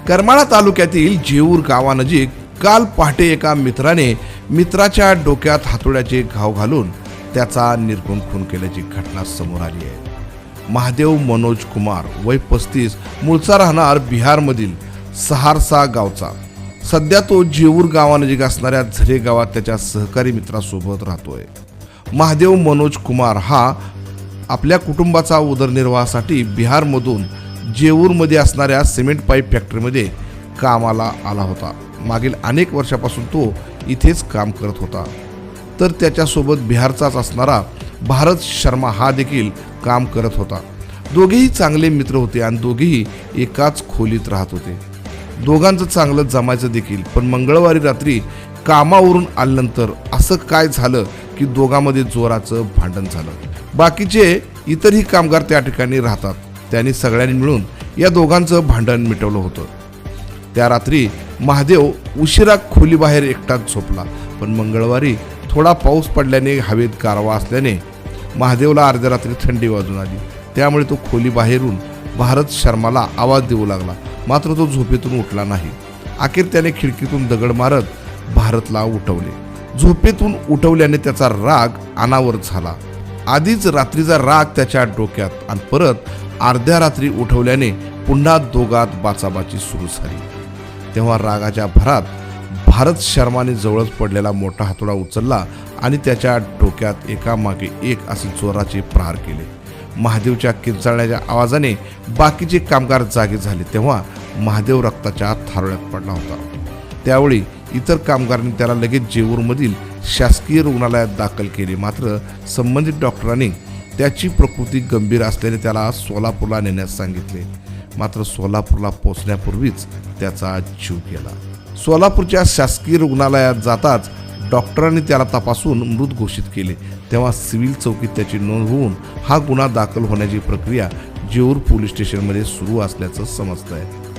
करमाळा तालुक्यातील जेऊर गावानजीक काल पहाटे एका मित्राने मित्राच्या डोक्यात हातोड्याचे घाव घालून त्याचा निर्गुण खून केल्याची घटना समोर आली आहे. महादेव मनोज कुमार वय 35 मूळचा राहणार बिहारमधील सहारसा गावचा. सध्या तो जेऊर गावानजीक असणाऱ्या झरे गावात त्याच्या सहकारी मित्रासोबत राहतोय. महादेव मनोज कुमार हा आपल्या कुटुंबाचा उदरनिर्वाहासाठी बिहारमधून जेऊरमध्ये असणाऱ्या सिमेंट पाईप फॅक्टरीमध्ये कामाला आला होता. मागील अनेक वर्षापासून तो इथेच काम करत होता. तर त्याच्यासोबत बिहारचाच असणारा भारत शर्मा हा देखील काम करत होता. दोघेही चांगले मित्र होते आणि दोघेही एकाच खोलीत राहत होते. दोघांचं चांगलं जमायचं देखील. पण मंगळवारी रात्री कामावरून आल्यानंतर असं काय झालं की दोघांमध्ये जोराचं भांडण झालं. बाकीचे इतरही कामगार त्या ठिकाणी राहतात. त्यांनी सगळ्यांनी मिळून या दोघांचं भांडण मिटवलं होतं. त्या रात्री महादेव उशिरा खोलीबाहेर एकटाच झोपला. पण मंगळवारी थोडा पाऊस पडल्याने हवेत गारवा असल्याने महादेवला अर्ध्या रात्री थंडी वाजून आली. त्यामुळे तो खोलीबाहेरून भारत शर्माला आवाज देऊ लागला. मात्र तो झोपेतून उठला नाही. अखेर त्याने खिडकीतून दगड मारत भारतला उठवले. झोपेतून उठवल्याने त्याचा राग अनावर झाला. आधीच रात्रीचा राग त्याच्या डोक्यात आणि परत अर्ध्या रात्री उठवल्याने पुन्हा दोघात बाचाबाची सुरू झाली. तेव्हा रागाच्या भरात भारत शर्माने जवळच पडलेला मोठा हातोडा उचलला आणि त्याच्या डोक्यात एकामागे एक असे जोराचे प्रहार केले. महादेवच्या किंचाळण्याच्या आवाजाने बाकीचे कामगार जागे झाले. तेव्हा महादेव रक्ताच्या थारोळ्यात पडला होता. त्यावेळी इतर कामगारांनी त्याला लगेच जेऊरमधील शासकीय रुग्णालयात दाखल केले. मात्र संबंधित डॉक्टरांनी त्याची प्रकृती गंभीर असल्याने त्याला सोलापूरला नेण्यास सांगितले. मात्र सोलापूरला पोहोचण्यापूर्वीच त्याचा जीव गेला. सोलापूरच्या शासकीय रुग्णालयात जाताच डॉक्टरांनी त्याला तपासून मृत घोषित केले. तेव्हा सिव्हिल चौकीत त्याची नोंद होऊन हा गुन्हा दाखल होण्याची प्रक्रिया जेऊर पोलीस स्टेशनमध्ये सुरू असल्याचं समजतं आहे.